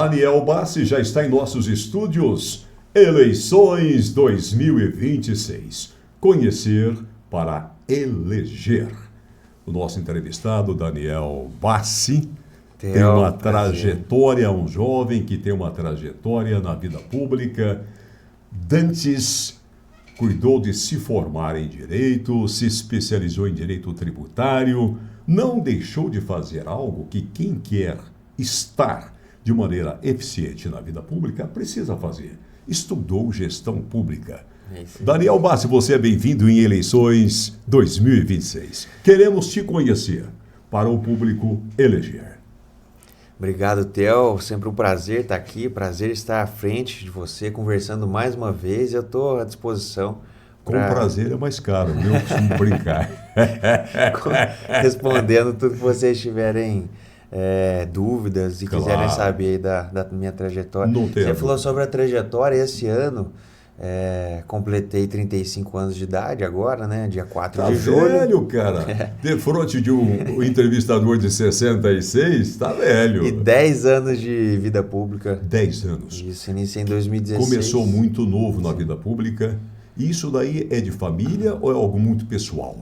Daniel Bassi já está em nossos estúdios. Eleições 2026. Conhecer para eleger. O nosso entrevistado, Daniel Bassi, tem uma trajetória, um jovem que tem uma trajetória na vida pública. Dantes cuidou de se formar em Direito, se especializou em Direito Tributário, não deixou de fazer algo que quem quer estar de maneira eficiente na vida pública precisa fazer. Estudou Gestão Pública. Daniel Bassi, você é bem-vindo em Eleições 2026. Queremos te conhecer para o público eleger. Obrigado, Theo. Sempre um prazer estar aqui, prazer estar à frente de você, conversando mais uma vez. Eu estou à disposição. Com prazer é mais caro, viu? Eu costumo brincar. Respondendo tudo que vocês tiverem dúvidas e quiserem saber da minha trajetória. Você falou sobre a trajetória esse ano. Completei 35 anos de idade agora, né? Dia 4 de julho. Tá velho, cara. De frente de um entrevistador de 66, tá velho. E 10 anos de vida pública. 10 anos. Isso, iniciei em 2016. Começou muito novo na vida pública. E isso daí é de família ou é algo muito pessoal?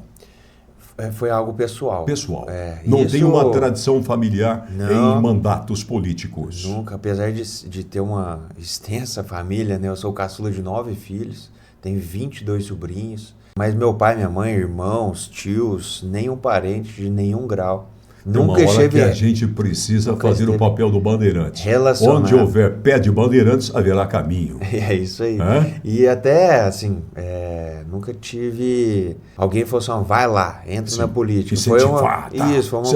Foi algo pessoal. Pessoal. Não tem uma tradição familiar em mandatos políticos. Nunca, apesar de ter uma extensa família, né? Eu sou o caçula de 9 filhos, tenho 22 sobrinhos, mas meu pai, minha mãe, irmãos, tios, nenhum parente de nenhum grau. Nunca esteve... que a gente precisa fazer o papel do bandeirante. Onde houver pé de bandeirantes, haverá caminho. É isso aí. E até, assim, nunca tive... Alguém falou assim, vai lá, entra na política. Foi uma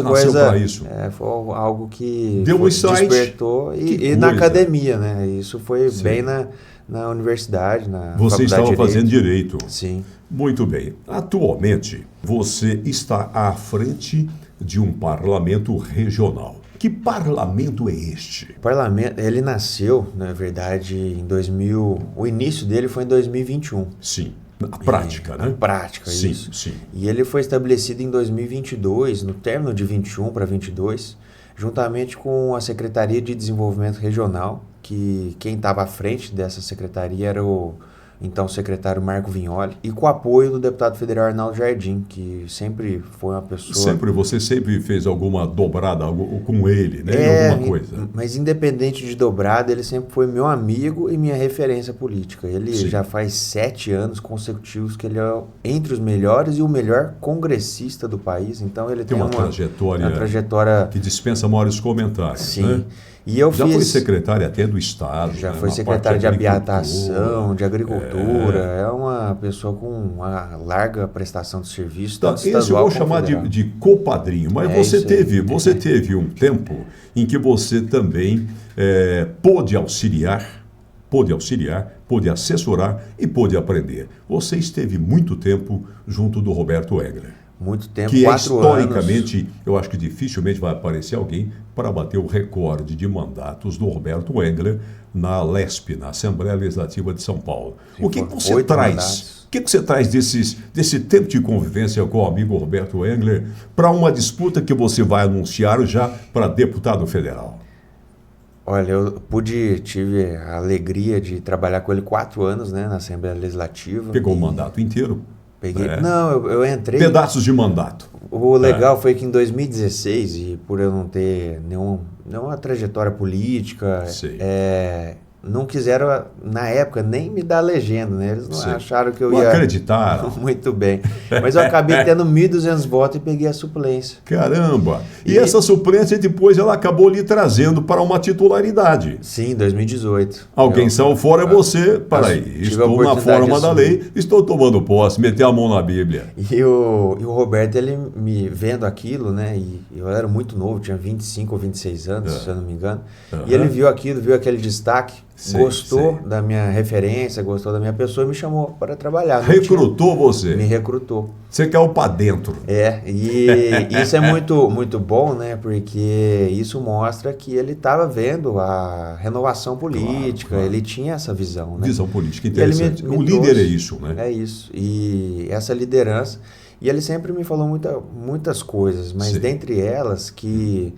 coisa... Pra isso. Foi algo que deu um insight, despertou. E na academia, né? Isso foi bem na universidade, na Você estava fazendo Direito. Sim. Muito bem. Atualmente, você está à frente de um parlamento regional. Que parlamento é este? O parlamento, ele nasceu, na verdade, em 2000... O início dele foi em 2021. Sim. A prática, né? A prática, sim, isso. Sim. E ele foi estabelecido em 2022, no término de 21 para 22, juntamente com a Secretaria de Desenvolvimento Regional, que quem estava à frente dessa secretaria era o então secretário Marco Vignoli, e com o apoio do deputado federal Arnaldo Jardim, que sempre foi uma pessoa... Você sempre fez alguma dobrada com ele, né? Alguma coisa. Mas independente de dobrada, ele sempre foi meu amigo e minha referência política. Ele já faz 7 anos consecutivos que ele é entre os melhores e o melhor congressista do país. Então ele tem uma trajetória que dispensa maiores comentários. Sim. Né? E eu foi secretário até do Estado. Já foi secretário de Habitação, de Agricultura. É uma pessoa com uma larga prestação de serviço. Esse eu vou chamar de copadrinho. Mas você teve um tempo em que você também pôde auxiliar, pôde assessorar e pôde aprender. Você esteve muito tempo junto do Roberto Engler. Muito tempo, que 4 historicamente, anos. Eu acho que dificilmente vai aparecer alguém para bater o recorde de mandatos do Roberto Engler na LESP, na Assembleia Legislativa de São Paulo. O que você traz? O que você traz desse tempo de convivência com o amigo Roberto Engler para uma disputa que você vai anunciar já para deputado federal? Olha, eu tive a alegria de trabalhar com ele 4 anos, né, na Assembleia Legislativa. Pegou o mandato inteiro? Peguei. Não, eu entrei... Pedaços de mandato. O legal foi que em 2016, e por eu não ter nenhuma trajetória política, não quiseram, na época, nem me dar legenda, né? Eles não acharam que eu ia... acreditaram. Muito bem. Mas eu acabei tendo 1.200 votos e peguei a suplência. Caramba! E essa suplência, depois, ela acabou lhe trazendo para uma titularidade. Sim, em 202018. Alguém saiu fora, é você. Peraí, estou na forma da lei, estou tomando posse, meter a mão na Bíblia. E o Roberto, ele me vendo aquilo, né? E eu era muito novo, tinha 25 ou 26 anos, se eu não me engano. E ele viu aquilo, viu aquele destaque. Gostou da minha referência, gostou da minha pessoa e me chamou para trabalhar. Recrutou você? Me recrutou. Você caiu para dentro. E isso é muito, muito bom, né? Porque isso mostra que ele estava vendo a renovação política, claro. Ele tinha essa visão, né? Visão política interessante. O líder é isso, né? É isso. E essa liderança... E ele sempre me falou muitas coisas, mas dentre elas que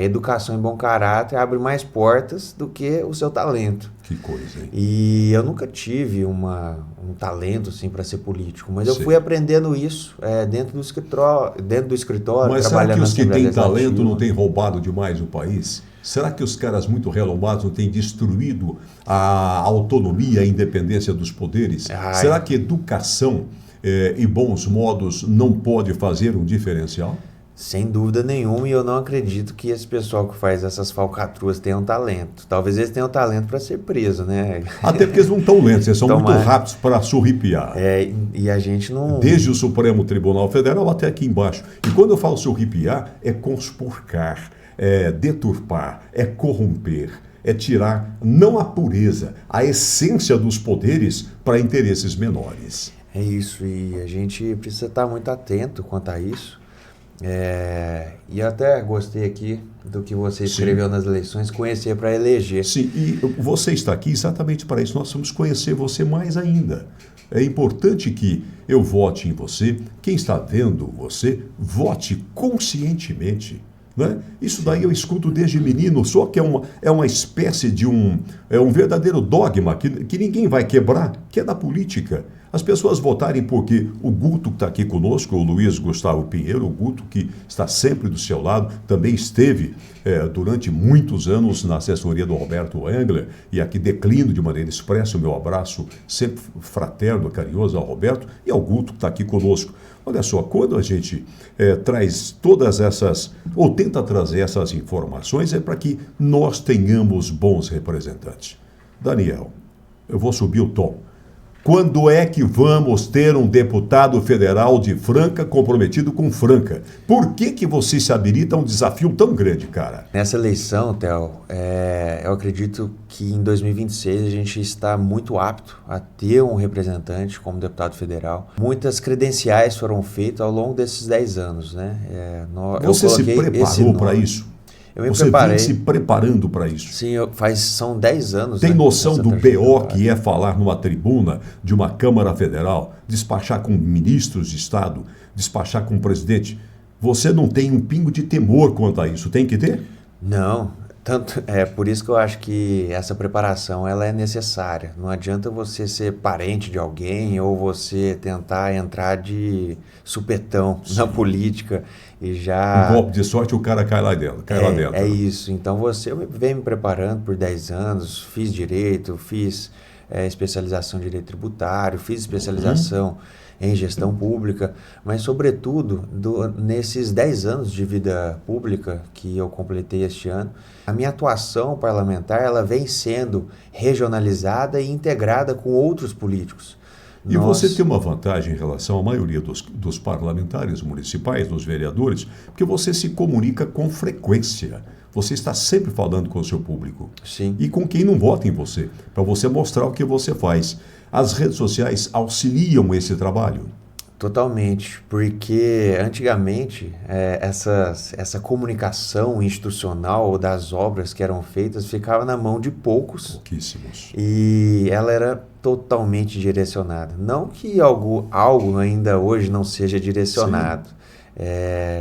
educação e bom caráter abre mais portas do que o seu talento. Que coisa, hein? E eu nunca tive um talento assim para ser político, mas eu Sim. fui aprendendo isso dentro do escritório, Mas será que trabalhando os na que Assembleia têm talento Legislativa. não têm roubado demais o país? Será que os caras muito renommados não têm destruído a autonomia e a independência dos poderes? Ai. Será que educação e bons modos não pode fazer um diferencial? Sem dúvida nenhuma, e eu não acredito que esse pessoal que faz essas falcatruas tenham talento. Talvez eles tenham talento para ser preso, né? Até porque eles não estão lentos, eles são muito Tomara. rápidos para surripiar. E a gente não... Desde o Supremo Tribunal Federal até aqui embaixo. E quando eu falo surripiar, é conspurcar, é deturpar, é corromper, é tirar não a pureza, a essência dos poderes para interesses menores. É isso, e a gente precisa estar muito atento quanto a isso. E eu até gostei aqui do que você escreveu nas eleições, conhecer para eleger. Sim, e você está aqui exatamente para isso. Nós vamos conhecer você mais ainda. É importante que eu vote em você. Quem está vendo você, vote conscientemente. Né? Isso daí eu escuto desde menino, só que é uma espécie de um verdadeiro dogma que ninguém vai quebrar, que é da política. As pessoas votarem porque o Guto que está aqui conosco, o Luiz Gustavo Pinheiro, o Guto que está sempre do seu lado, também esteve durante muitos anos na assessoria do Roberto Engler, e aqui declino de maneira expressa o meu abraço sempre fraterno, carinhoso ao Roberto e ao Guto que está aqui conosco. Olha só, quando a gente traz todas essas, ou tenta trazer essas informações, é para que nós tenhamos bons representantes. Daniel, eu vou subir o tom. Quando é que vamos ter um deputado federal de Franca comprometido com Franca? Por que você se habilita a um desafio tão grande, cara? Nessa eleição, Theo, eu acredito que em 2026 a gente está muito apto a ter um representante como deputado federal. Muitas credenciais foram feitas ao longo desses 10 anos, né? Você se preparou para isso? Eu me Você preparei. vem se preparando para isso? Sim, são 10 anos. Tem noção do BO que é é falar numa tribuna de uma Câmara Federal, despachar com ministros de Estado, despachar com o presidente? Você não tem um pingo de temor quanto a isso, tem que ter? Não, por isso que eu acho que essa preparação ela é necessária. Não adianta você ser parente de alguém ou você tentar entrar de supetão na política e já... Um golpe de sorte, o cara cai lá dentro. É isso. Então eu venho me preparando por 10 anos, fiz direito, fiz especialização em direito tributário, fiz especialização em gestão pública, mas sobretudo nesses 10 anos de vida pública que eu completei este ano, a minha atuação parlamentar ela vem sendo regionalizada e integrada com outros políticos. E você tem uma vantagem em relação à maioria dos parlamentares municipais, dos vereadores, porque você se comunica com frequência. Você está sempre falando com o seu público. Sim. E com quem não vota em você, para você mostrar o que você faz. As redes sociais auxiliam esse trabalho? Totalmente, porque antigamente essa comunicação institucional das obras que eram feitas ficava na mão de poucos. Pouquíssimos. E ela era totalmente direcionada. Não que algo ainda hoje não seja direcionado.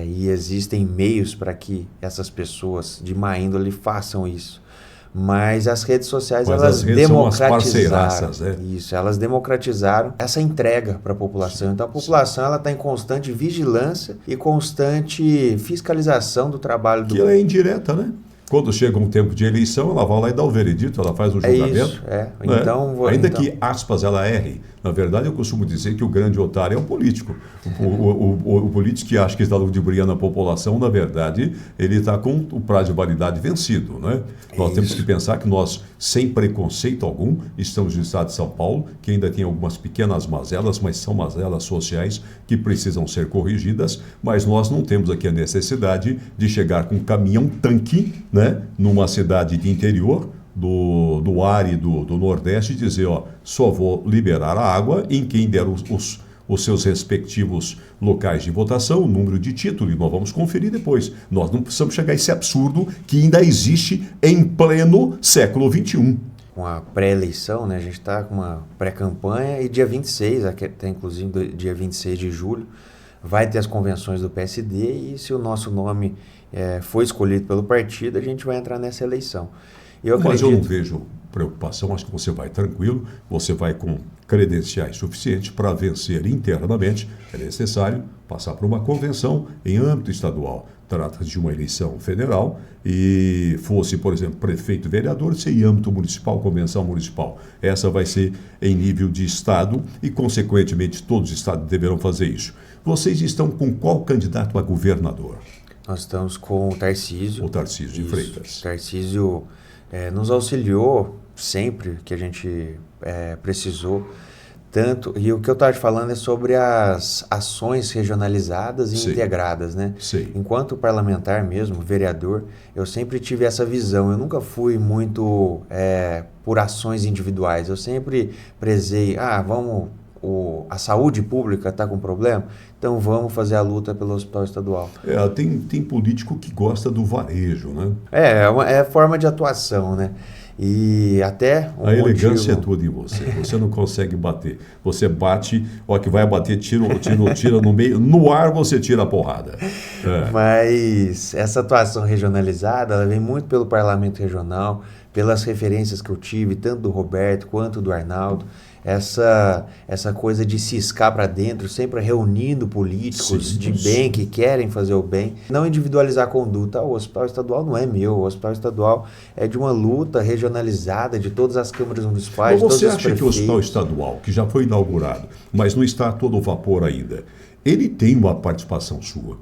E existem meios para que essas pessoas de má índole façam isso. Mas as redes sociais, elas democratizaram isso, elas democratizaram essa entrega para a população. Então a população ela está em constante vigilância e constante fiscalização do trabalho do... Que ela é indireta, né? Quando chega um tempo de eleição, ela vai lá e dá o veredito, ela faz o julgamento. Então, ainda que, aspas, ela erre. Na verdade, eu costumo dizer que o grande otário é o político. O político que acha que está ludibriando a população, na verdade, ele está com o prazo de validade vencido. Né? Nós temos que pensar que nós, sem preconceito algum, estamos no estado de São Paulo, que ainda tem algumas pequenas mazelas, mas são mazelas sociais que precisam ser corrigidas, mas nós não temos aqui a necessidade de chegar com um caminhão-tanque, né, numa cidade de interior, do árido do Nordeste, e dizer, só vou liberar a água em quem der os seus respectivos locais de votação, o número de título, e nós vamos conferir depois. Nós não precisamos chegar a esse absurdo que ainda existe em pleno século XXI. Com a pré-eleição, né, a gente está com uma pré-campanha e dia 26, até inclusive dia 26 de julho, vai ter as convenções do PSD e se o nosso nome for escolhido pelo partido, a gente vai entrar nessa eleição. Mas eu não vejo preocupação, acho que você vai tranquilo, você vai com credenciais suficientes para vencer internamente. É necessário passar por uma convenção em âmbito estadual. Trata-se de uma eleição federal e fosse, por exemplo, prefeito e vereador, seria em âmbito municipal, convenção municipal. Essa vai ser em nível de estado e, consequentemente, todos os estados deverão fazer isso. Vocês estão com qual candidato a governador? Nós estamos com o Tarcísio. O Tarcísio de Freitas. O Tarcísio nos auxiliou sempre que a gente precisou. Tanto, e o que eu estava te falando é sobre as ações regionalizadas e integradas, né? Sim. Enquanto parlamentar mesmo, vereador, eu sempre tive essa visão. Eu nunca fui muito por ações individuais. Eu sempre prezei, a saúde pública está com problema, então vamos fazer a luta pelo hospital estadual. Tem político que gosta do varejo, né? É forma de atuação, né? E até a elegância é tudo em você. Você não consegue bater. Você bate, que vai bater, tira no meio. No ar você tira a porrada. Mas essa atuação regionalizada, ela vem muito pelo parlamento regional, pelas referências que eu tive, tanto do Roberto quanto do Arnaldo. Essa coisa de ciscar para dentro, sempre reunindo políticos de bem, que querem fazer o bem. Não individualizar a conduta. O hospital estadual não é meu. O hospital estadual é de uma luta regionalizada de todas as câmaras municipais, de todos os prefeitos. Você acha que o hospital estadual, que já foi inaugurado, mas não está a todo vapor ainda, ele tem uma participação sua?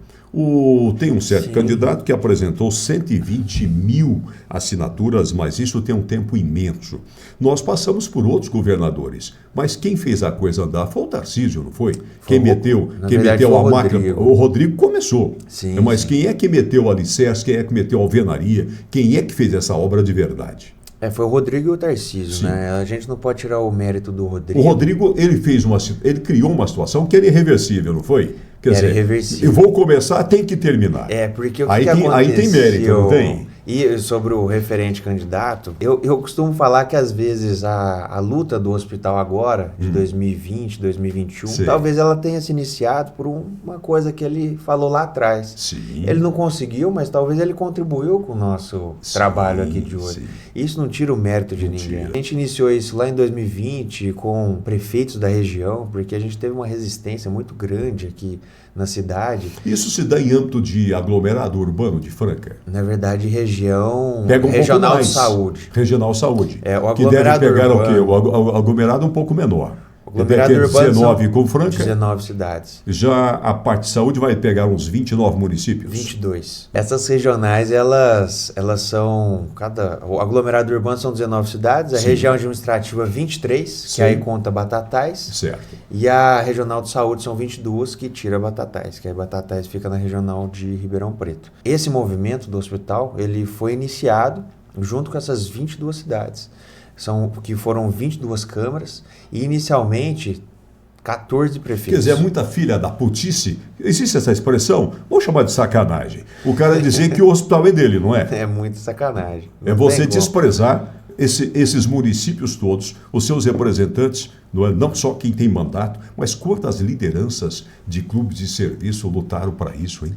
Tem um certo candidato que apresentou 120 mil assinaturas, mas isso tem um tempo imenso. Nós passamos por outros governadores, mas quem fez a coisa andar foi o Tarcísio, não foi? Quem meteu a máquina. O Rodrigo começou. Mas quem é que meteu o alicerce, quem é que meteu a alvenaria, quem é que fez essa obra de verdade? Foi o Rodrigo e o Tarcísio, né? A gente não pode tirar o mérito do Rodrigo. O Rodrigo, ele criou uma situação que era irreversível, não foi? Quer dizer, irreversível. Eu vou começar, tem que terminar. Porque o aí que aconteceu... Aí tem mérito, não tem? E sobre o referente candidato, eu costumo falar que às vezes a luta do hospital agora, de 2020, 2021, talvez ela tenha se iniciado por uma coisa que ele falou lá atrás. Sim. Ele não conseguiu, mas talvez ele contribuiu com o nosso trabalho aqui de hoje. Isso não tira o mérito de ninguém. A gente iniciou isso lá em 2020 com prefeitos da região, porque a gente teve uma resistência muito grande aqui na cidade. Isso se dá em âmbito de aglomerado urbano de Franca? Na verdade, regional de saúde. Regional saúde. O que deve pegar urbano, o quê? O aglomerado um pouco menor. O aglomerado urbano 19 com Franca. 19 cidades. Já a parte de saúde vai pegar uns 29 municípios? 22. Essas regionais, elas são... O aglomerado urbano são 19 cidades, a região administrativa 23, que aí conta Batatais. Certo. E a regional de saúde são 22, que tira Batatais, que aí Batatais fica na regional de Ribeirão Preto. Esse movimento do hospital, ele foi iniciado junto com essas 22 cidades. Que foram 22 câmaras e inicialmente 14 prefeitos. Quer dizer, é muita filha da putice. Existe essa expressão? Vou chamar de sacanagem. O cara dizer que o hospital é dele, não é? É muita sacanagem. É você desprezar esses municípios todos, os seus representantes, não só quem tem mandato, mas quantas lideranças de clubes de serviço lutaram para isso, hein?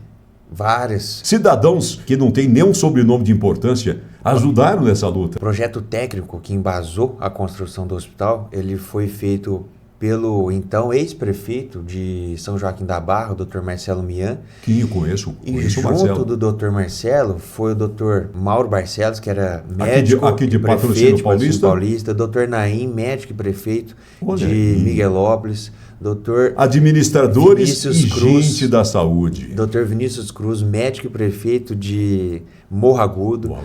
Várias. Cidadãos que não têm nenhum sobrenome de importância ajudaram nessa luta. O projeto técnico que embasou a construção do hospital, ele foi feito pelo então ex-prefeito de São Joaquim da Barra, o Dr. Marcelo Mian. Que eu conheço e o Marcelo. Junto do Dr. Marcelo foi o Dr. Mauro Barcelos, que era médico aqui de prefeito Patrocínio Paulista. Dr. Naim, médico e prefeito de Miguelópolis. Dr. Administradores e gente da saúde. Dr. Vinícius Cruz, médico e prefeito de Morro Agudo.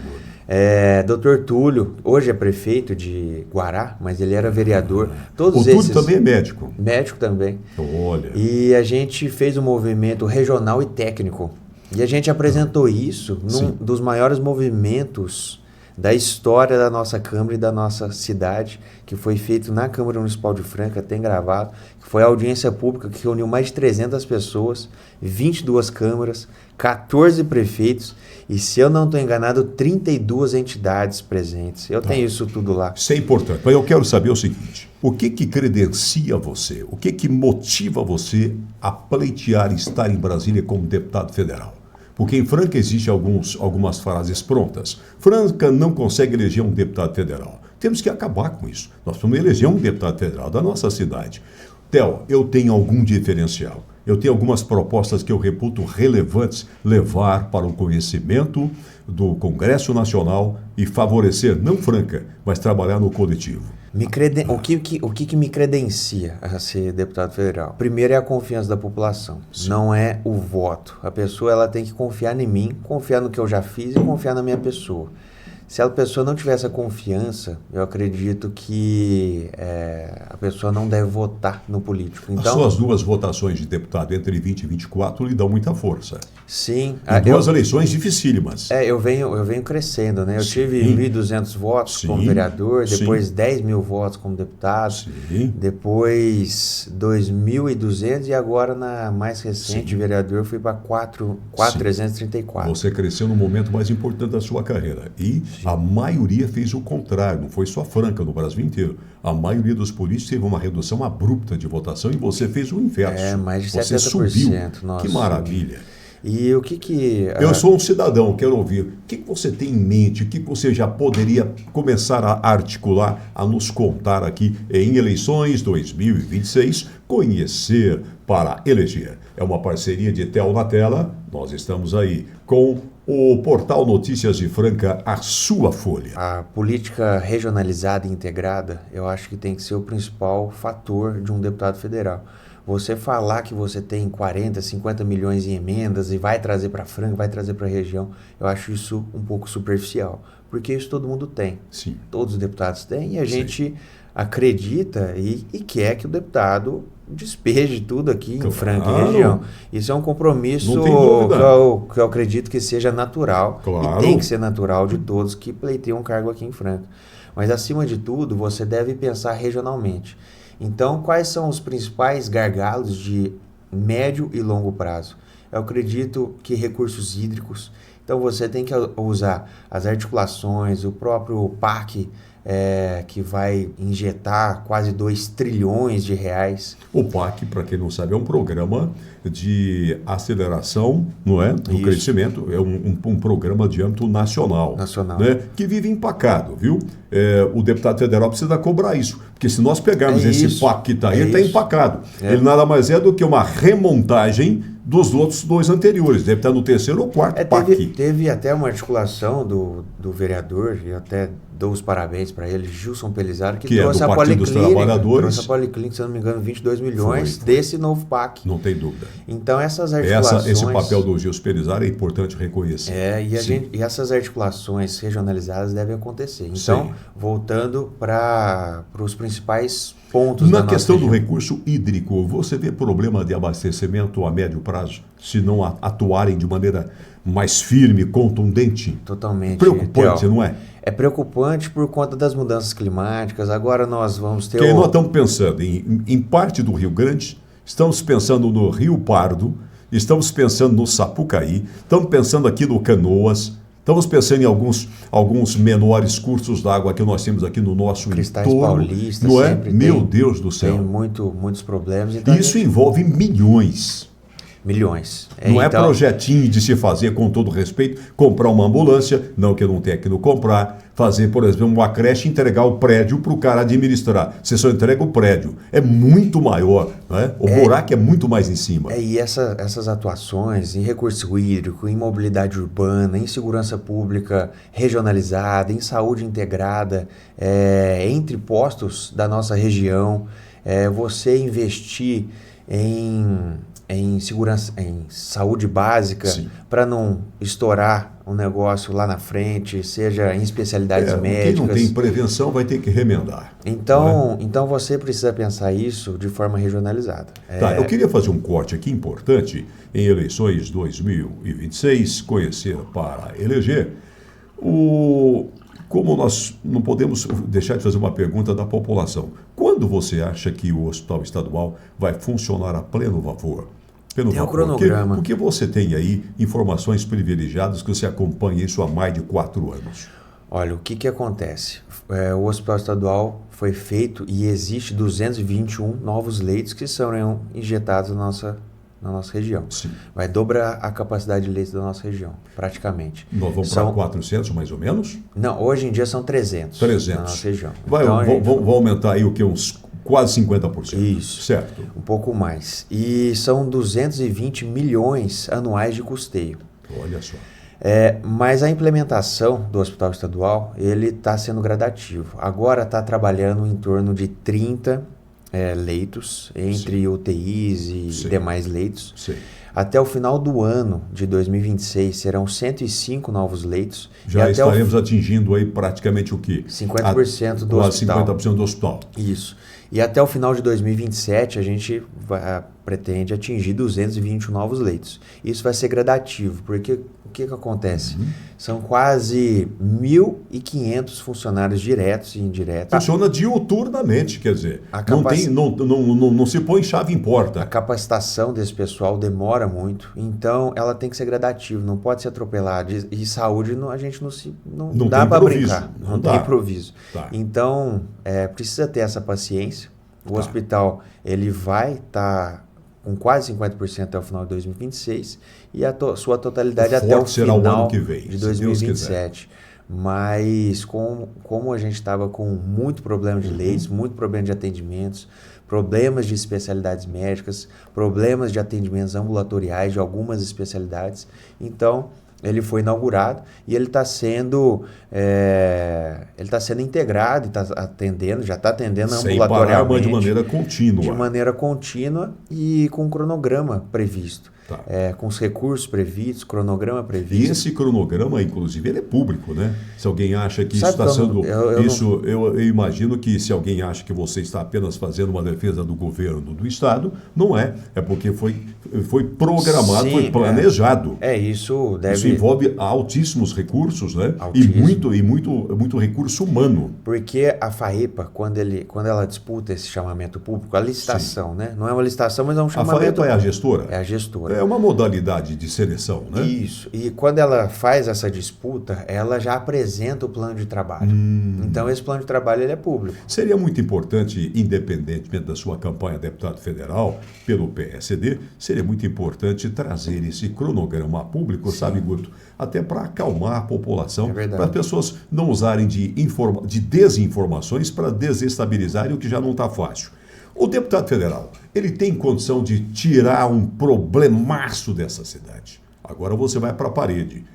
Dr. Túlio, hoje é prefeito de Guará, mas ele era vereador. O Túlio também é médico. Médico também. Olha. E a gente fez um movimento regional e técnico. E a gente apresentou isso num dos maiores movimentos da história da nossa Câmara e da nossa cidade, que foi feito na Câmara Municipal de Franca, tem gravado, que foi a audiência pública que reuniu mais de 300 pessoas, 22 câmaras, 14 prefeitos e, se eu não estou enganado, 32 entidades presentes. Eu tenho isso tudo lá. Isso é importante, mas eu quero saber o seguinte, o que credencia você, o que motiva você a pleitear estar em Brasília como deputado federal? Porque em Franca existem algumas frases prontas. Franca não consegue eleger um deputado federal. Temos que acabar com isso. Nós vamos eleger um deputado federal da nossa cidade. Theo, eu tenho algum diferencial. Eu tenho algumas propostas que eu reputo relevantes levar para o conhecimento do Congresso Nacional e favorecer, não Franca, mas trabalhar no coletivo. O que me credencia a ser deputado federal? Primeiro é a confiança da população, não é o voto. A pessoa ela tem que confiar em mim, confiar no que eu já fiz e confiar na minha pessoa. Se a pessoa não tiver essa confiança, eu acredito que a pessoa não deve votar no político. Então, as suas duas votações de deputado entre 20 e 24 lhe dão muita força. Sim. Em duas eleições dificílimas. Eu venho crescendo, né? Eu tive 1.200 votos como vereador, depois 10 mil votos como deputado, depois 2.200 e agora na mais recente vereador fui para 4.334. Você cresceu no momento mais importante da sua carreira e a maioria fez o contrário, não foi só Franca, no Brasil inteiro. A maioria dos políticos teve uma redução abrupta de votação e você fez o inverso. Mais de 70%. Você subiu. Nossa. Que maravilha. E o que... Eu sou um cidadão, quero ouvir. O que você tem em mente? O que você já poderia começar a articular, a nos contar aqui em eleições 2026, conhecer para eleger? É uma parceria de Theo na Tela. Nós estamos aí com o portal Notícias de Franca, a sua folha. A política regionalizada e integrada, eu acho que tem que ser o principal fator de um deputado federal. Você falar que você tem 40, 50 milhões em emendas e vai trazer para Franca, vai trazer para a região, eu acho isso um pouco superficial, porque isso todo mundo tem. Sim. Todos os deputados têm e a gente acredita e quer que o deputado despeje tudo aqui em Franca e região. Isso é um compromisso que eu acredito que seja natural e tem que ser natural de todos que pleiteiam um cargo aqui em Franca. Mas, acima de tudo, você deve pensar regionalmente. Então, quais são os principais gargalos de médio e longo prazo? Eu acredito que recursos hídricos. Então, você tem que usar as articulações, o próprio PAC, que vai injetar quase 2 trilhões de reais. O PAC, para quem não sabe, é um programa de aceleração, não é, do crescimento, é um programa de âmbito nacional. Né, que vive empacado, viu? O deputado federal precisa cobrar isso, porque se nós pegarmos esse PAC que está aí, ele está empacado. Ele nada mais é do que uma remontagem dos outros dois anteriores, deve estar no terceiro ou quarto PAC. Teve até uma articulação do vereador, e até dou os parabéns para ele, Gilson Pelizaro, que trouxe a Policlínica, se não me engano, 22 milhões desse novo PAC. Não tem dúvida. Então, essas articulações... Esse papel do Gilson Pelizaro é importante reconhecer. E essas articulações regionalizadas devem acontecer. Então, voltando para os principais pontos na questão do recurso hídrico, você vê problema de abastecimento a médio prazo, se não atuarem de maneira mais firme, contundente? Totalmente. Preocupante, não é? É preocupante por conta das mudanças climáticas. Agora nós vamos ter... Nós estamos pensando em parte do Rio Grande, estamos pensando no Rio Pardo, estamos pensando no Sapucaí, estamos pensando aqui no Canoas, estamos pensando em alguns menores cursos d'água que nós temos aqui no nosso Cristais entorno. Paulistas, não é? Meu Deus do céu. Tem muitos problemas. Então isso envolve milhões. Não é projetinho de se fazer, com todo respeito, comprar uma ambulância, não que eu não tenha que não comprar, fazer, por exemplo, uma creche e entregar o prédio para o cara administrar. Você só entrega o prédio. É muito maior, né? O buraco é muito mais em cima. E essas atuações em recurso hídrico, em mobilidade urbana, em segurança pública regionalizada, em saúde integrada, entre postos da nossa região, você investir em segurança, em saúde básica, para não estourar um negócio lá na frente, seja em especialidades médicas. Quem não tem prevenção vai ter que remendar. Então você precisa pensar isso de forma regionalizada. Eu queria fazer um corte aqui importante em eleições 2026, conhecer para eleger. como nós não podemos deixar de fazer uma pergunta da população, quando você acha que o Hospital Estadual vai funcionar a pleno vapor? Tem um cronograma. Porque você tem aí informações privilegiadas que você acompanha isso há mais de 4 anos. Olha, o que acontece? O Hospital Estadual foi feito e existe 221 novos leitos que serão injetados na nossa região. Sim. Vai dobrar a capacidade de leitos da nossa região, praticamente. Nós vamos para 400 mais ou menos? Não, hoje em dia são 300 na nossa região. Vai aumentar aí o que? Uns quase 50%. Isso. Certo. Um pouco mais. E são 220 milhões anuais de custeio. Olha só. Mas a implementação do Hospital Estadual, ele está sendo gradativo. Agora está trabalhando em torno de 30 leitos, entre Sim. UTIs e Sim. demais leitos. Sim. Até o final do ano de 2026 serão 105 novos leitos. Já estaremos atingindo aí praticamente o quê? 50% do hospital. Quase 50% do hospital. Isso. E até o final de 2027 a gente pretende atingir 220 novos leitos. Isso vai ser gradativo, porque o que acontece? São quase 1.500 funcionários diretos e indiretos. Funciona diuturnamente, quer dizer, não se põe chave em porta. A capacitação desse pessoal demora muito, então ela tem que ser gradativa, não pode ser atropelada. E saúde a gente não dá para brincar, não tem improviso. Tá. Então, precisa ter essa paciência. O hospital ele vai estar com quase 50% até o final de 2026 e a sua totalidade até o final o ano que vem, de 2027. Mas como a gente estava com muito problema de leitos, muito problema de atendimentos, problemas de especialidades médicas, problemas de atendimentos ambulatoriais de algumas especialidades, então ele foi inaugurado e ele está sendo integrado e já está atendendo ambulatorialmente. Sem parar, de maneira contínua. De maneira contínua e com cronograma previsto. Tá. Com os recursos previstos, cronograma previsto. E esse cronograma, inclusive, ele é público, né? Se alguém acha que isso está sendo... Eu imagino que se alguém acha que você está apenas fazendo uma defesa do governo do Estado, não é. É porque foi programado, sim, foi planejado. Isso Isso envolve altíssimos recursos, né? Altíssimo. E muito recurso humano. Porque a FAEPA, quando ela disputa esse chamamento público, a licitação, né? Não é uma licitação, mas é um chamamento... A FAEPA é a gestora? É a gestora. É uma modalidade de seleção, né? Isso. E quando ela faz essa disputa, ela já apresenta o plano de trabalho. Então, esse plano de trabalho ele é público. Seria muito importante, independentemente da sua campanha a deputado federal pelo PSD, seria muito importante trazer esse cronograma público, sim, sabe, Guto? Até para acalmar a população, para as pessoas não usarem de desinformações para desestabilizarem o que já não está fácil. O deputado federal, ele tem condição de tirar um problemaço dessa cidade. Agora você vai para a parede.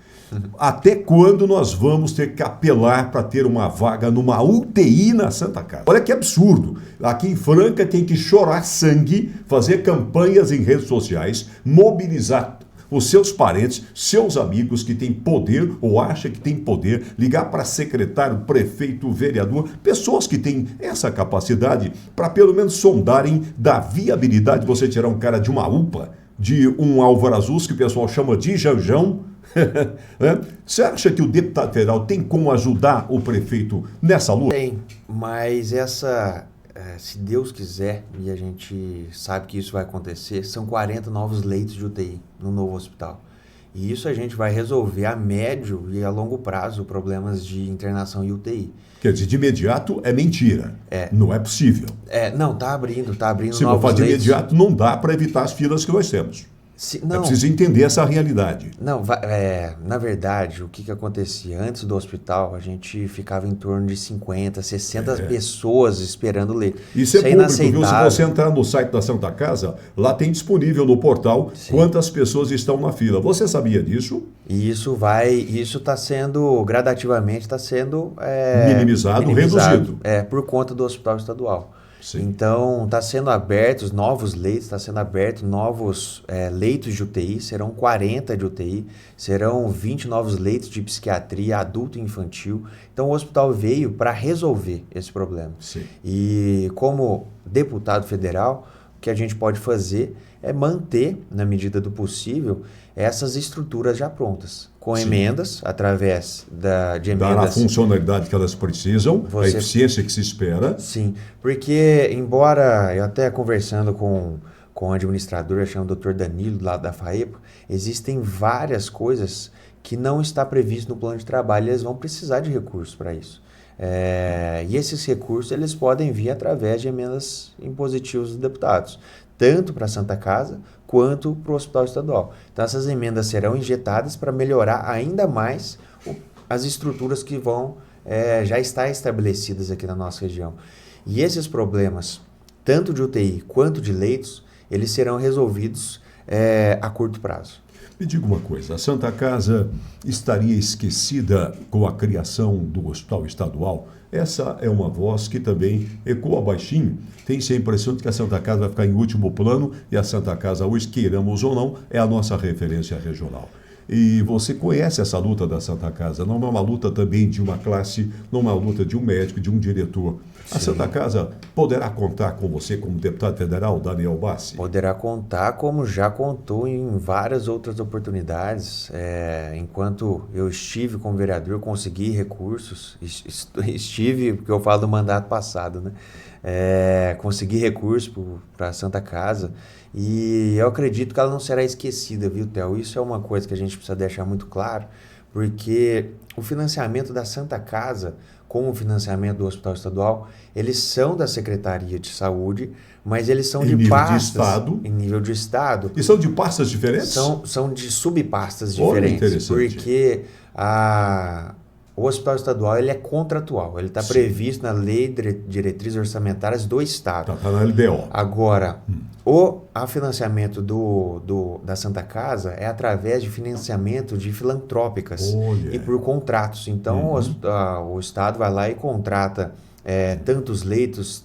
Até quando nós vamos ter que apelar para ter uma vaga numa UTI na Santa Casa? Olha que absurdo. Aqui em Franca tem que chorar sangue, fazer campanhas em redes sociais, mobilizar os seus parentes, seus amigos que têm poder ou acham que têm poder, ligar para secretário, prefeito, vereador, pessoas que têm essa capacidade para pelo menos sondarem da viabilidade de você tirar um cara de uma UPA, de um Alvarazus, que o pessoal chama de Janjão. Você acha que o deputado federal tem como ajudar o prefeito nessa luta? Tem, mas se Deus quiser, e a gente sabe que isso vai acontecer, são 40 novos leitos de UTI no novo hospital. E isso a gente vai resolver a médio e a longo prazo problemas de internação e UTI. Quer dizer, de imediato é mentira. Não é possível. Não, está abrindo Se novos leitos. De imediato não dá para evitar as filas que nós temos. É preciso entender essa realidade. Não, na verdade, o que acontecia? Antes do hospital, a gente ficava em torno de 50, 60 pessoas esperando leito. Isso é público, viu? Se você entrar no site da Santa Casa, lá tem disponível no portal, sim, quantas pessoas estão na fila. Você sabia disso? E isso está sendo, gradativamente, está sendo minimizado, reduzido. Por conta do hospital estadual. Sim. Então, está sendo abertos novos leitos, está sendo abertos novos leitos de UTI, serão 40 de UTI, serão 20 novos leitos de psiquiatria, adulto e infantil. Então, o hospital veio para resolver esse problema. Sim. E como deputado federal, o que a gente pode fazer é manter, na medida do possível, essas estruturas já prontas, com Sim. emendas, através de Dar a emendas. funcionalidade que elas precisam, a eficiência que se espera. Sim, porque embora eu até conversando com o administrador, chama o Dr. Danilo, lá da FAEPO, existem várias coisas que não está previsto no plano de trabalho, e eles vão precisar de recursos para isso. E esses recursos eles podem vir através de emendas impositivas dos deputados, tanto para a Santa Casa quanto para o Hospital Estadual. Então essas emendas serão injetadas para melhorar ainda mais as estruturas que vão já estar estabelecidas aqui na nossa região. E esses problemas, tanto de UTI quanto de leitos, eles serão resolvidos a curto prazo. Me diga uma coisa, a Santa Casa estaria esquecida com a criação do Hospital Estadual? Essa é uma voz que também ecoa baixinho. Tem-se a impressão de que a Santa Casa vai ficar em último plano e a Santa Casa, hoje, queiramos ou não, é a nossa referência regional. E você conhece essa luta da Santa Casa, não é uma luta também de uma classe, não é uma luta de um médico, de um diretor. A Santa Casa poderá contar com você como deputado federal, Daniel Bassi? Poderá contar, como já contou em várias outras oportunidades. Enquanto eu estive como vereador, eu consegui recursos. Estive, porque eu falo do mandato passado, né? Consegui recursos para a Santa Casa. E eu acredito que ela não será esquecida, viu, Theo? Isso é uma coisa que a gente precisa deixar muito claro, porque o financiamento da Santa Casa, como o financiamento do Hospital Estadual, eles são da Secretaria de Saúde, mas eles são de pastas em nível de Estado. E são de pastas diferentes? São de subpastas diferentes, porque o Hospital Estadual ele é contratual, ele está previsto na Lei de Diretrizes Orçamentárias do Estado. Está na LDO. Agora, o financiamento da Santa Casa é através de financiamento de filantrópicas e por contratos. Então, o Estado vai lá e contrata tantos leitos,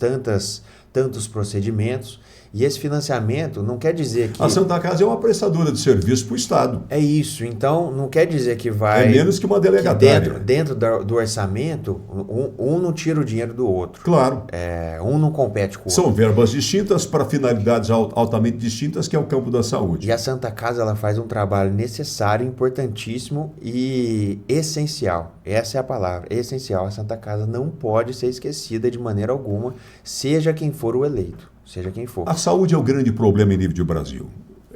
tantos procedimentos. E esse financiamento não quer dizer que... A Santa Casa é uma prestadora de serviço para o Estado. É isso. Então, não quer dizer que vai... É menos que uma delegatária. Que dentro do orçamento, um não tira o dinheiro do outro. Claro. Um não compete com o outro. São verbas distintas para finalidades altamente distintas, que é o campo da saúde. E a Santa Casa ela faz um trabalho necessário, importantíssimo e essencial. Essa é a palavra, essencial. A Santa Casa não pode ser esquecida de maneira alguma, seja quem for o eleito. Seja quem for. A saúde é o grande problema em nível de Brasil.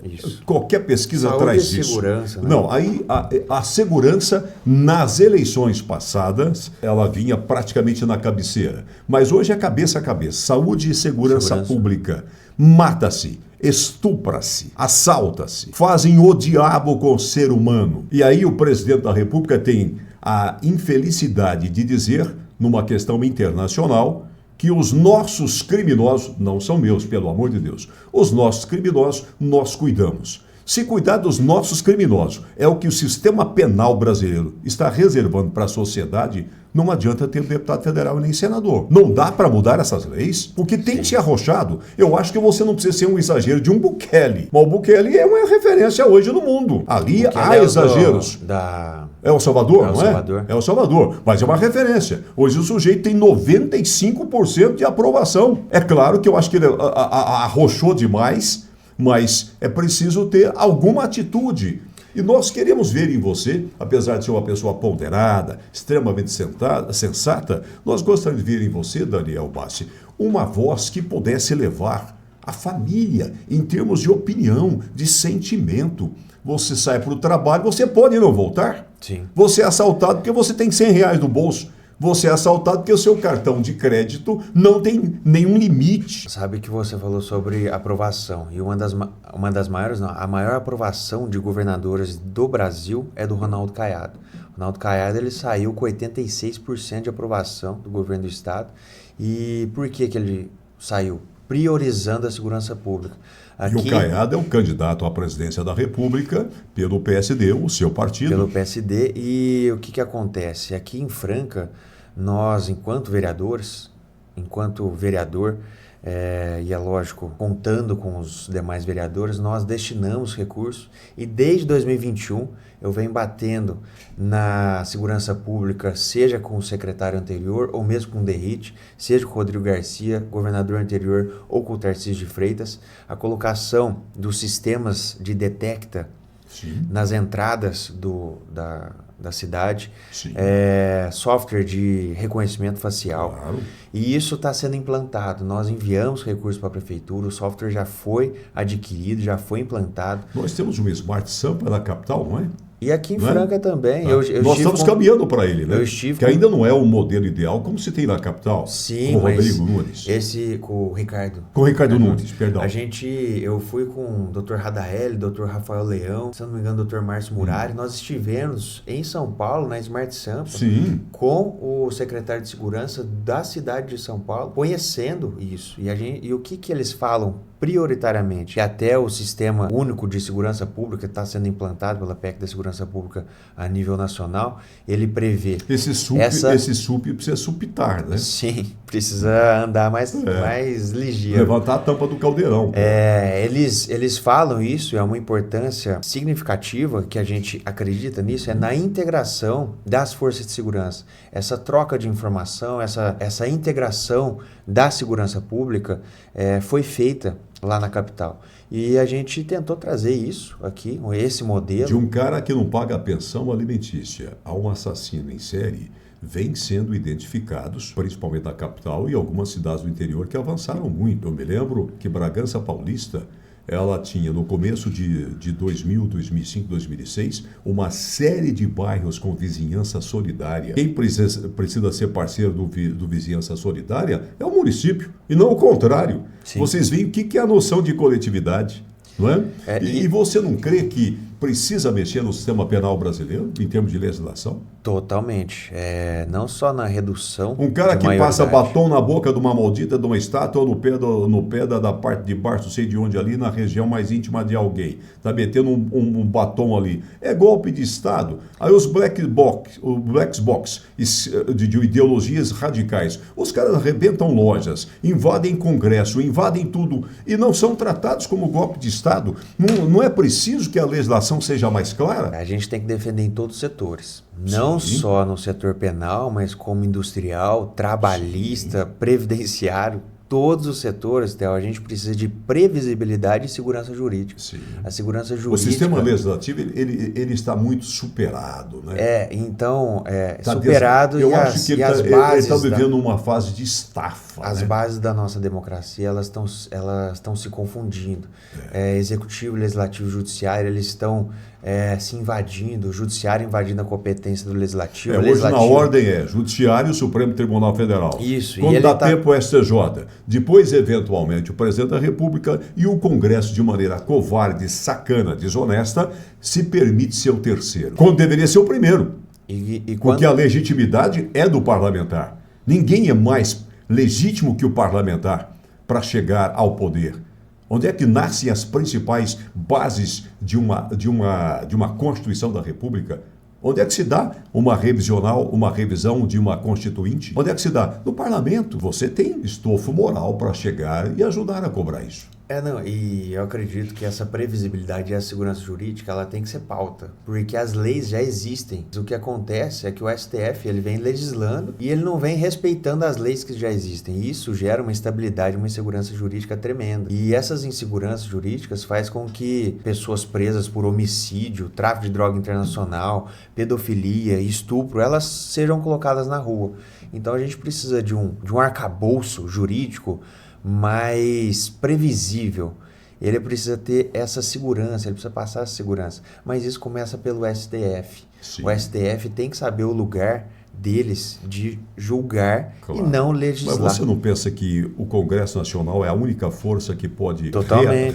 Isso. Qualquer pesquisa saúde traz e isso. Segurança, né? Não, aí a segurança, nas eleições passadas, ela vinha praticamente na cabeceira. Mas hoje é cabeça a cabeça. Saúde e segurança pública. Mata-se, estupra-se, assalta-se, fazem o diabo com o ser humano. E aí o presidente da República tem a infelicidade de dizer, numa questão internacional, que os nossos criminosos, não são meus, pelo amor de Deus, os nossos criminosos nós cuidamos. Se cuidar dos nossos criminosos é o que o sistema penal brasileiro está reservando para a sociedade, não adianta ter deputado federal e nem senador. Não dá para mudar essas leis, porque tem que ser arrochado. Eu acho que você não precisa ser um exagero de um Bukele. Mas o Bukele é uma referência hoje no mundo. Ali há exageros. É o Salvador, não é? É o Salvador, mas é uma referência. Hoje o sujeito tem 95% de aprovação. É claro que eu acho que ele arrochou demais, mas é preciso ter alguma atitude. E nós queremos ver em você, apesar de ser uma pessoa ponderada, extremamente sensata, nós gostaríamos de ver em você, Daniel Bassi, uma voz que pudesse levar a família em termos de opinião, de sentimento. Você sai para o trabalho, você pode não voltar? Sim. Você é assaltado porque você tem R$100 no bolso. Você é assaltado porque o seu cartão de crédito não tem nenhum limite. Sabe que você falou sobre aprovação. E uma das maiores, não, a maior aprovação de governadores do Brasil é do Ronaldo Caiado. O Ronaldo Caiado ele saiu com 86% de aprovação do governo do estado. E por que ele saiu? Priorizando a segurança pública. E o Caiado é o candidato à presidência da República pelo PSD, o seu partido. Pelo PSD. E o que acontece? Aqui em Franca, nós, enquanto vereador, e é lógico, contando com os demais vereadores, nós destinamos recursos e desde 2021 eu venho batendo na segurança pública, seja com o secretário anterior ou mesmo com o Derrite, seja com o Rodrigo Garcia, governador anterior, ou com o Tarcísio de Freitas, a colocação dos sistemas de detecta Sim. nas entradas da cidade, Sim. software de reconhecimento facial. Claro. E isso está sendo implantado. Nós enviamos recursos para a prefeitura, o software já foi adquirido, já foi implantado. Nós temos um Smart Sampa na capital, não é? E aqui em Não é? Franca também. Tá. Eu Nós estamos caminhando para ele, né? Eu estive que ainda não é o modelo ideal como se tem na capital. Sim, com o mas Rodrigo Nunes. esse com o Ricardo. Com o Ricardo Nunes, perdão. Eu fui com o Dr. Radael, Dr. Rafael Leão, se não me engano, Dr. Márcio Murari. Nós estivemos em São Paulo, na Smart Sampa, Sim. com o secretário de Segurança da cidade de São Paulo, conhecendo isso. E o que eles falam prioritariamente? E até o Sistema Único de Segurança Pública está sendo implantado pela PEC da Segurança Pública a nível nacional, ele prevê... Esse SUP precisa supitar, né? Sim, precisa andar mais ligeiro. Levantar a tampa do caldeirão. Eles falam isso, é uma importância significativa que a gente acredita nisso, é na integração das forças de segurança. Essa troca de informação, essa integração da segurança pública foi feita lá na capital. E a gente tentou trazer isso aqui, esse modelo. De um cara que não paga a pensão alimentícia a um assassino em série, vêm sendo identificados, principalmente na capital e algumas cidades do interior que avançaram muito. Eu me lembro que Bragança Paulista, ela tinha no começo de 2000, 2005, 2006, uma série de bairros com vizinhança solidária. Quem precisa ser parceiro do vizinhança solidária é o município, e não o contrário. Sim. Vocês veem o que é a noção de coletividade, não é? E você não crê que precisa mexer no sistema penal brasileiro, em termos de legislação? Totalmente. Não só na redução. Um cara de que passa maioridade. batom na boca de uma maldita de uma estátua ou no pé da parte de baixo, não sei de onde ali, na região mais íntima de alguém. Está metendo um batom ali. É golpe de Estado. Aí os black box de ideologias radicais. Os caras arrebentam lojas, invadem congresso, invadem tudo e não são tratados como golpe de Estado. Não é preciso que a legislação seja mais clara? A gente tem que defender em todos os setores. Não Sim. só no setor penal, mas como industrial, trabalhista, previdenciário. Todos os setores, Theo, a gente precisa de previsibilidade e segurança jurídica. Sim. A segurança O jurídica... sistema legislativo ele está muito superado, né? Tá superado Eu e acho que ele está vivendo uma fase de estafa. As né? bases da nossa democracia, elas estão se confundindo. Executivo, legislativo e judiciário, eles estão se invadindo, o judiciário invadindo a competência do legislativo. Hoje na ordem Judiciário, Supremo Tribunal Federal. Isso. Quando dá tempo o STJ. Depois, eventualmente, o Presidente da República e o Congresso, de maneira covarde, sacana, desonesta, se permite ser o terceiro. Quando deveria ser o primeiro. Porque a legitimidade é do parlamentar. Ninguém é mais legítimo que o parlamentar para chegar ao poder. Onde é que nascem as principais bases de uma Constituição da República? Onde é que se dá uma revisão de uma Constituinte? Onde é que se dá? No parlamento. Você tem estofo moral para chegar e ajudar a cobrar isso. E eu acredito que essa previsibilidade e a segurança jurídica, ela tem que ser pauta, porque as leis já existem. O que acontece é que o STF, ele vem legislando e ele não vem respeitando as leis que já existem. E isso gera uma instabilidade, uma insegurança jurídica tremenda. E essas inseguranças jurídicas faz com que pessoas presas por homicídio, tráfico de droga internacional, pedofilia, estupro, elas sejam colocadas na rua. Então a gente precisa de um arcabouço jurídico mais previsível. Ele precisa ter essa segurança, ele precisa passar essa segurança. Mas isso começa pelo STF. Sim. O STF tem que saber o lugar deles de julgar e não legislar. Mas você não pensa que o Congresso Nacional é a única força que pode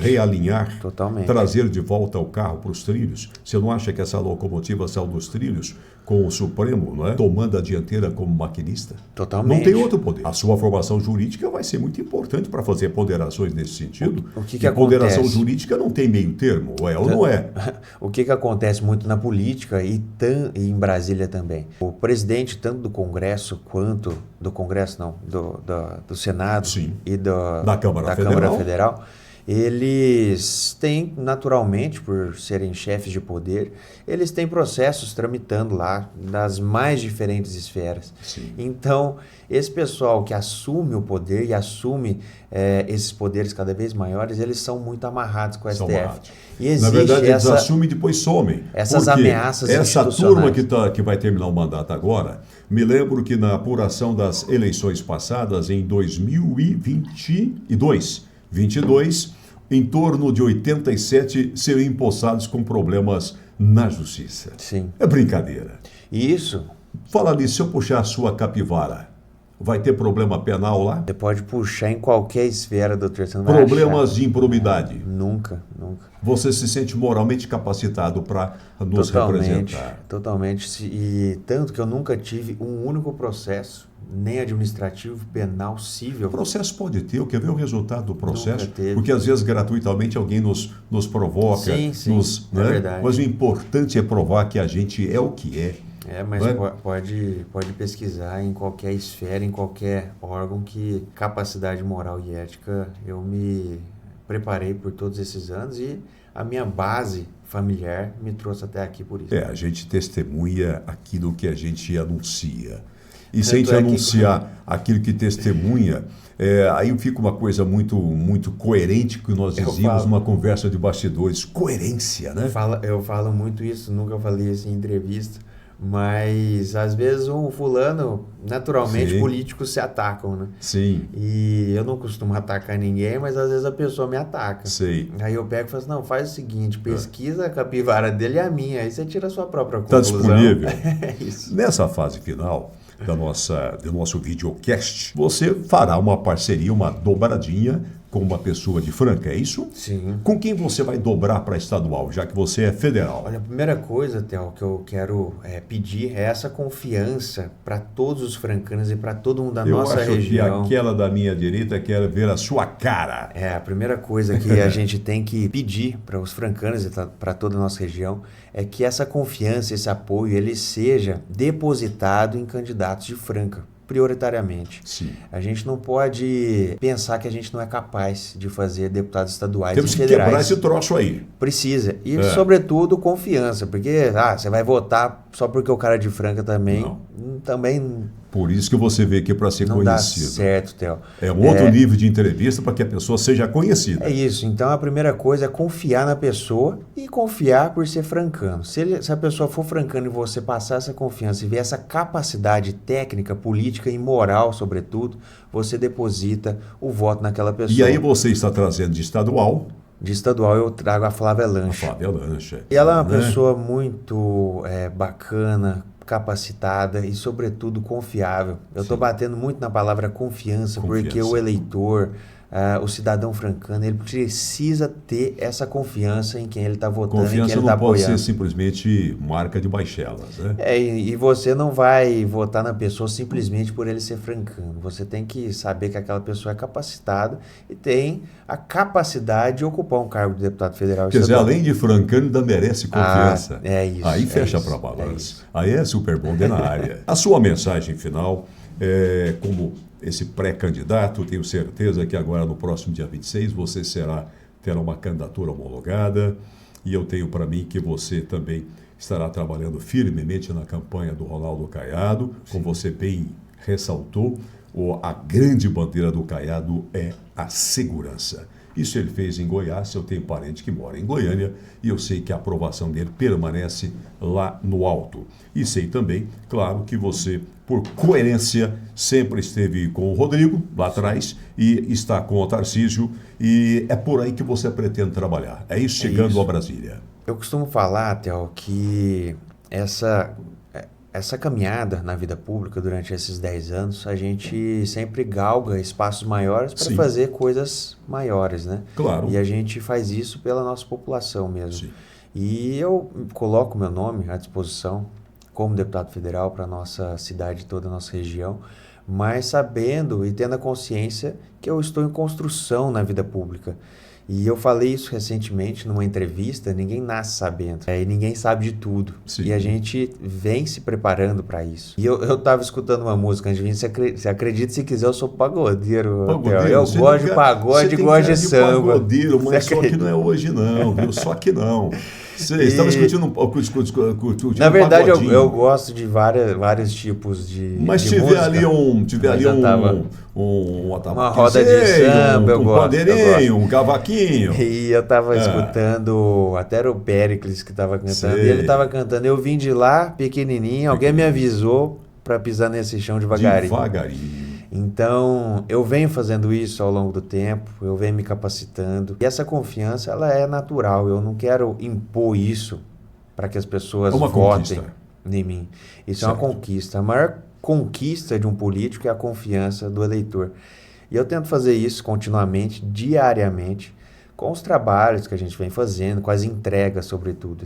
realinhar, trazer de volta o carro para os trilhos? Você não acha que essa locomotiva saiu dos trilhos com o Supremo, não é? Tomando a dianteira como maquinista? Totalmente. Não tem outro poder. A sua formação jurídica vai ser muito importante para fazer ponderações nesse sentido. O que ponderação acontece? Jurídica não tem meio termo, ou é ou não é. O que acontece muito na política e em Brasília também. O presidente, tanto do Congresso quanto do Senado Sim. e da Câmara Federal, eles têm, naturalmente, por serem chefes de poder, eles têm processos tramitando lá das mais diferentes esferas. Sim. Então, esse pessoal que assume o poder e assume esses poderes cada vez maiores, eles são muito amarrados com o São STF. amarrados. E existe Na verdade, eles assumem e depois somem. essas Porque ameaças essa institucionais. turma que vai terminar o mandato agora, me lembro que na apuração das eleições passadas, em 2022, em torno de 87 seriam empossados com problemas na justiça. Sim. É brincadeira. Isso, Fala ali, se eu puxar a sua capivara, vai ter problema penal lá? você pode puxar em qualquer esfera, doutor. Você não vai Problemas achar. de improbidade. Nunca, nunca. Você se sente moralmente capacitado para nos representar. Totalmente. E tanto que eu nunca tive um único processo, nem administrativo, penal, civil. O processo pode ter, eu quero ver o resultado do processo, Nunca teve. porque às vezes gratuitamente alguém nos provoca, Sim, é né? verdade. Mas o importante é provar que a gente é o que é. Mas Não é? pode pesquisar em qualquer esfera, em qualquer órgão que capacidade moral e ética eu me preparei por todos esses anos e a minha base familiar me trouxe até aqui por isso. A gente testemunha aquilo que a gente anuncia. E Tanto se a gente é que- anunciar aquilo que testemunha, aí fica uma coisa muito coerente que nós Eu dizíamos falo. numa conversa de bastidores. Coerência, né? Eu falo muito isso, nunca falei isso em entrevista, mas às vezes um fulano, naturalmente, Sim. políticos se atacam, né? Sim, E eu não costumo atacar ninguém, mas às vezes a pessoa me ataca. sei. Aí eu pego e falo assim, não, faz o seguinte, pesquisa a capivara dele e a minha, aí você tira a sua própria Está conclusão. disponível. É isso. Nessa fase final do nosso videocast, você fará uma parceria, uma dobradinha com uma pessoa de Franca, é isso? Sim. Com quem você vai dobrar para estadual, já que você é federal? Olha, a primeira coisa, Theo, que eu quero pedir é essa confiança para todos os francanos e para todo mundo da Eu nossa acho região. que aquela da minha direita quer ver a sua cara. A primeira coisa que a gente tem que pedir para os francanos e para toda a nossa região é que essa confiança, esse apoio, ele seja depositado em candidatos de Franca, prioritariamente. Sim. A gente não pode pensar que a gente não é capaz de fazer deputados estaduais Temos e que federais. quebrar esse troço aí. Precisa. E, sobretudo, confiança. Porque você vai votar só porque o cara é de Franca também. Também Por isso que você vê aqui para ser não dá conhecido. certo, Theo. É um outro nível de entrevista para que a pessoa seja conhecida. É isso. Então, a primeira coisa é confiar na pessoa e confiar por ser francano. Se a pessoa for francano e você passar essa confiança e ver essa capacidade técnica, política e moral, sobretudo, você deposita o voto naquela pessoa. E aí você está trazendo de estadual De estadual, eu trago a Flávia a Lancha. Flávia Lancha. E ela é uma né? pessoa muito bacana, capacitada e, sobretudo, confiável. Eu estou batendo muito na palavra confiança, porque Confiança. o eleitor, o cidadão francano, ele precisa ter essa confiança em quem ele está votando, em quem Confiança ele não está pode ser apoiando. simplesmente marca de baixelas, né? E você não vai votar na pessoa simplesmente por ele ser francano. Você tem que saber que aquela pessoa é capacitada e tem a capacidade de ocupar um cargo de deputado federal. Quer dizer, estadual. além de francano, ainda merece confiança. É isso. Aí é fecha isso, para é balanço. isso. Aí é super bom na área. A sua mensagem final, como esse pré-candidato, tenho certeza que agora no próximo dia 26 você terá uma candidatura homologada e eu tenho para mim que você também estará trabalhando firmemente na campanha do Ronaldo Caiado, como você bem ressaltou, a grande bandeira do Caiado é a segurança. Isso ele fez em Goiás, eu tenho parente que mora em Goiânia e eu sei que a aprovação dele permanece lá no alto. E sei também, claro, que você, por coerência, sempre esteve com o Rodrigo lá atrás e está com o Tarcísio e é por aí que você pretende trabalhar. É isso, chegando a Brasília. Eu costumo falar, Theo, que essa caminhada na vida pública durante esses 10 anos, a gente sempre galga espaços maiores para Sim. fazer coisas maiores, né? Claro. E a gente faz isso pela nossa população mesmo. Sim. E eu coloco meu nome à disposição como deputado federal para a nossa cidade, toda a nossa região, mas sabendo e tendo a consciência que eu estou em construção na vida pública. E eu falei isso recentemente numa entrevista, ninguém nasce sabendo, e ninguém sabe de tudo. Sim. E a gente vem se preparando para isso. E eu tava escutando uma música antes de vir, você acredita se quiser, eu sou pagodeiro. Pagodeiro? Eu gosto de pagode, gosto de samba. Pagodeiro, mas só que não é hoje não, viu? Só que não. Você estava discutindo na verdade, um eu gosto de vários tipos de Mas de tiver música. ali Uma roda de samba, eu gosto. Pandeirinho, um cavaquinho. E eu tava escutando, até era o Péricles que tava cantando, Sei. e ele tava cantando, eu vim de lá, pequenininho, alguém me avisou para pisar nesse chão devagarinho. Devagarinho. Então, eu venho fazendo isso ao longo do tempo, eu venho me capacitando. E essa confiança, ela é natural. Eu não quero impor isso para que as pessoas votem em mim. Isso certo. é uma conquista. A maior conquista de um político é a confiança do eleitor. E eu tento fazer isso continuamente, diariamente, com os trabalhos que a gente vem fazendo, com as entregas, sobretudo.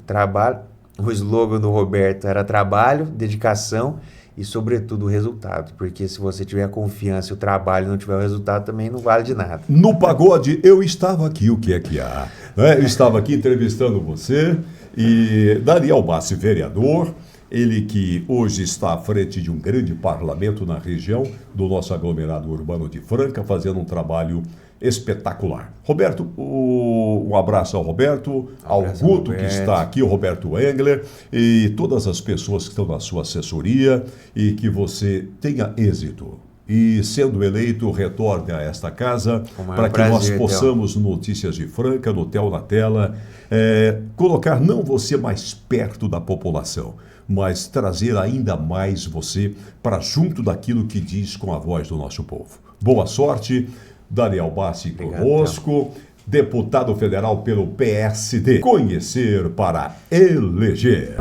O slogan do Roberto era trabalho, dedicação e, sobretudo, o resultado. Porque se você tiver a confiança e o trabalho não tiver o resultado, também não vale de nada. No pagode, eu estava aqui, o que é que há? Eu estava aqui entrevistando você e Daniel Bassi, vereador, ele que hoje está à frente de um grande parlamento na região do nosso aglomerado urbano de Franca, fazendo um trabalho espetacular. Roberto, um abraço ao Roberto, ao Guto que está aqui, o Roberto Engler, e todas as pessoas que estão na sua assessoria, e que você tenha êxito. E sendo eleito, retorne a esta casa para que nós possamos, no Notícias de Franca, no Tel na Tela, colocar não você mais perto da população, mas trazer ainda mais você para junto daquilo que diz com a voz do nosso povo. Boa sorte. Daniel Bassi conosco, deputado federal pelo PSD. Conhecer para eleger.